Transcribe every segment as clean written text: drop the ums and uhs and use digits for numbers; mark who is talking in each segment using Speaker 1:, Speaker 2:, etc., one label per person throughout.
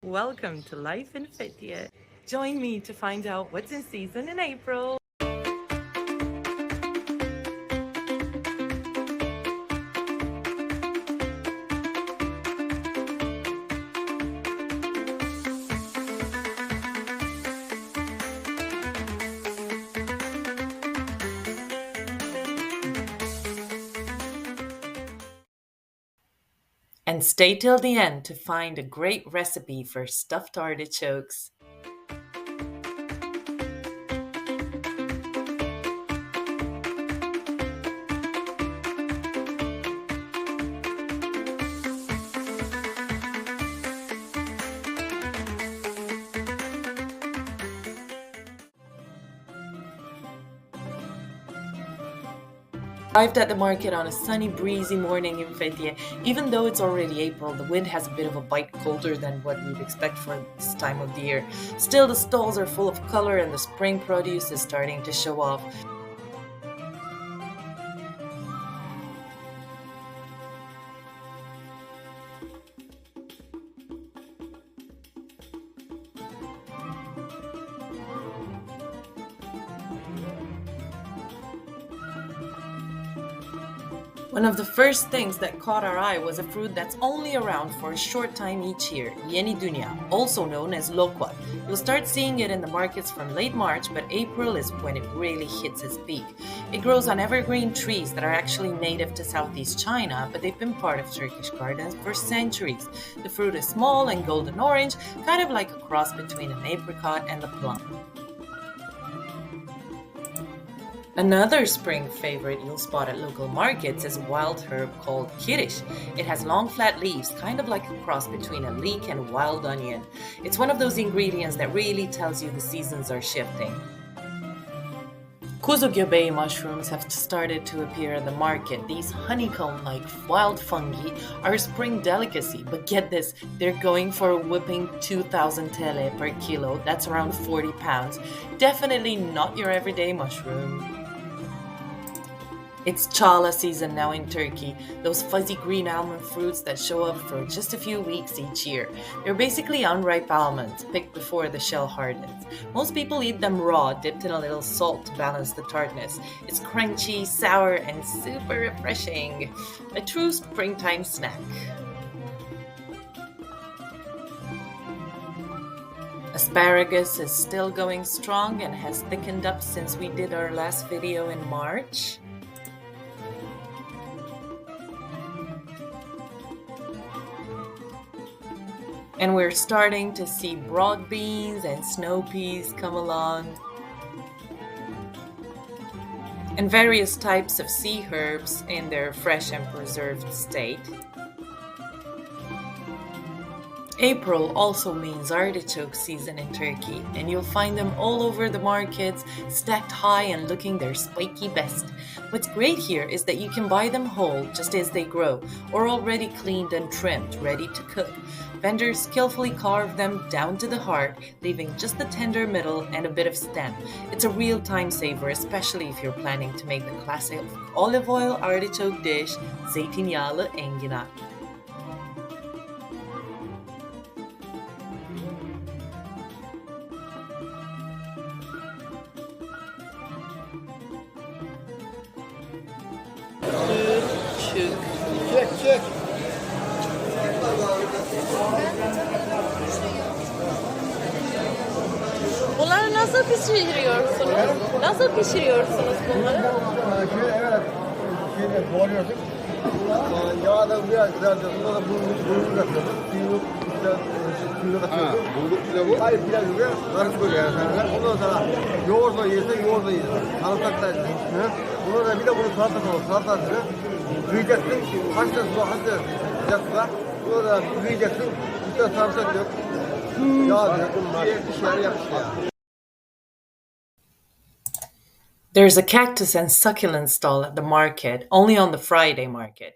Speaker 1: Welcome to Life in Fethiye. Join me to find out what's in season in April. And stay till the end to find a great recipe for stuffed artichokes. Arrived at the market on a sunny, breezy morning in Fethiye. Even though it's already April, the wind has a bit of a bite colder than what we'd expect for this time of the year. Still, the stalls are full of color and the spring produce is starting to show off. One of the first things that caught our eye was a fruit that's only around for a short time each year, Yeni Dünya, also known as loquat. You'll start seeing it in the markets from late March, but April is when it really hits its peak. It grows on evergreen trees that are actually native to Southeast China, but they've been part of Turkish gardens for centuries. The fruit is small and golden orange, kind of like a cross between an apricot and a plum. Another spring favorite you'll spot at local markets is a wild herb called Kirish. It has long flat leaves, kind of like a cross between a leek and a wild onion. It's one of those ingredients that really tells you the seasons are shifting. Kuzu Göbeği mushrooms have started to appear in the market. These honeycomb-like wild fungi are a spring delicacy, but get this, they're going for a whopping 2,000 TL per kilo. That's around 40 pounds. Definitely not your everyday mushroom. It's çağla season now in Turkey, those fuzzy green almond fruits that show up for just a few weeks each year. They're basically unripe almonds, picked before the shell hardens. Most people eat them raw, dipped in a little salt to balance the tartness. It's crunchy, sour, and super refreshing. A true springtime snack. Asparagus is still going strong and has thickened up since we did our last video in March. And we're starting to see broad beans and snow peas come along. And various types of sea herbs in their fresh and preserved state. April also means artichoke season in Turkey, and you'll find them all over the markets, stacked high and looking their spiky best. What's great here is that you can buy them whole just as they grow, or already cleaned and trimmed, ready to cook. Vendors skillfully carve them down to the heart, leaving just the tender middle and a bit of stem. It's a real time saver, especially if you're planning to make the classic olive oil artichoke dish, zeytinyağlı enginar.
Speaker 2: Çek.
Speaker 1: Bunları nasıl pişiriyorsunuz? Nasıl pişiriyorsunuz bunları?
Speaker 2: Evet, doğruyorsun. Yağda biraz sonra da bulgur katıyorsun. Suyunu katıyorsun. Bulgur pilavı? Hayır, pilav gibi karışık oluyor yani. Ondan sonra yoğurtla yersen yoğurtla yersin. Sarımsak da yersin. Bundan sonra bir de bunu salata olur. Salatasını kıyacaksın. Kaç tane su, kaç tane sıcak suda. Bundan sonra kıyacaksın. Bir tane sarımsak yok. Yağ diyor. Bir şeyler yapışıyor.
Speaker 1: There's a cactus and succulent stall at the market, only on the Friday market.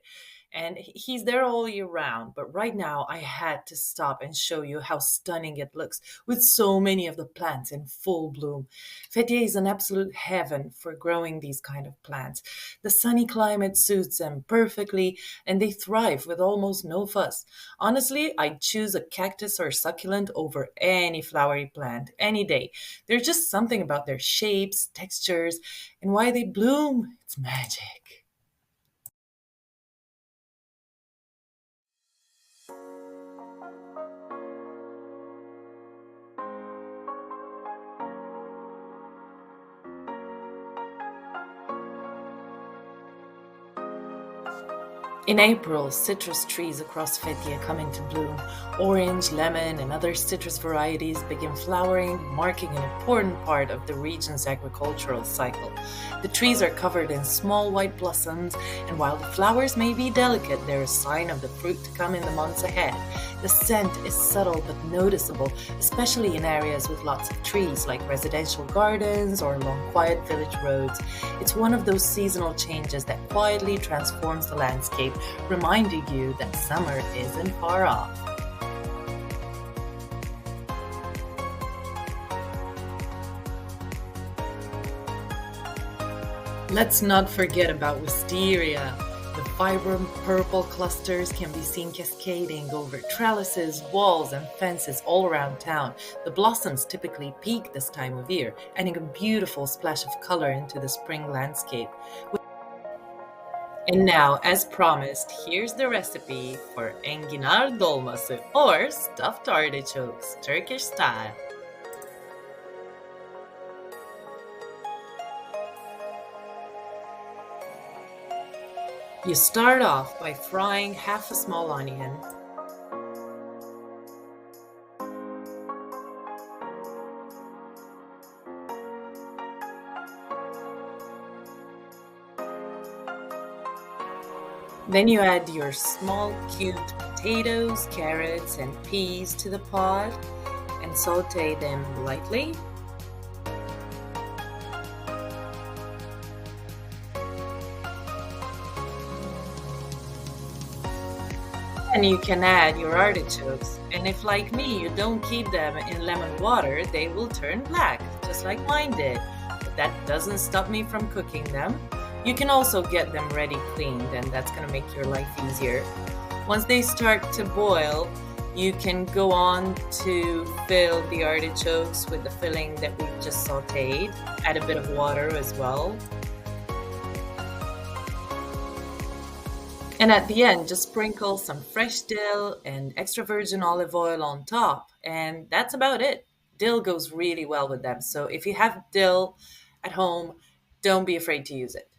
Speaker 1: and he's there all year round. But right now, I had to stop and show you how stunning it looks with so many of the plants in full bloom. Fethiye is an absolute heaven for growing these kind of plants. The sunny climate suits them perfectly, and they thrive with almost no fuss. Honestly, I'd choose a cactus or succulent over any flowery plant any day. There's just something about their shapes, textures, and why they bloom. It's magic. In April, citrus trees across Fethiye come into bloom. Orange, lemon, and other citrus varieties begin flowering, marking an important part of the region's agricultural cycle. The trees are covered in small white blossoms, and while the flowers may be delicate, they're a sign of the fruit to come in the months ahead. The scent is subtle but noticeable, especially in areas with lots of trees, like residential gardens or along quiet village roads. It's one of those seasonal changes that quietly transforms the landscape, reminding you that summer isn't far off. Let's not forget about wisteria. The vibrant purple clusters can be seen cascading over trellises, walls, and fences all around town. The blossoms typically peak this time of year, adding a beautiful splash of color into the spring landscape. And now, as promised, here's the recipe for enginar dolması or stuffed artichokes, Turkish style. You start off by frying half a small onion. Then you add your small cubed potatoes, carrots, and peas to the pot and saute them lightly. And you can add your artichokes. And if, like me, you don't keep them in lemon water, they will turn black, just like mine did. But that doesn't stop me from cooking them. You can also get them ready cleaned, and that's going to make your life easier. Once they start to boil, you can go on to fill the artichokes with the filling that we just sauteed. Add a bit of water as well. And at the end, just sprinkle some fresh dill and extra virgin olive oil on top. And that's about it. Dill goes really well with them. So if you have dill at home, don't be afraid to use it.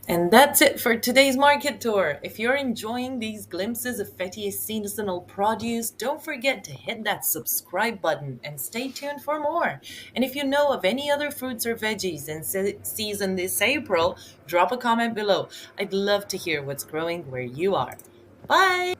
Speaker 1: And that's it for today's market tour. If you're enjoying these glimpses of Fethiye's seasonal produce, don't forget to hit that subscribe button and stay tuned for more. And if you know of any other fruits or veggies in season this April, drop a comment below. I'd love to hear what's growing where you are. Bye!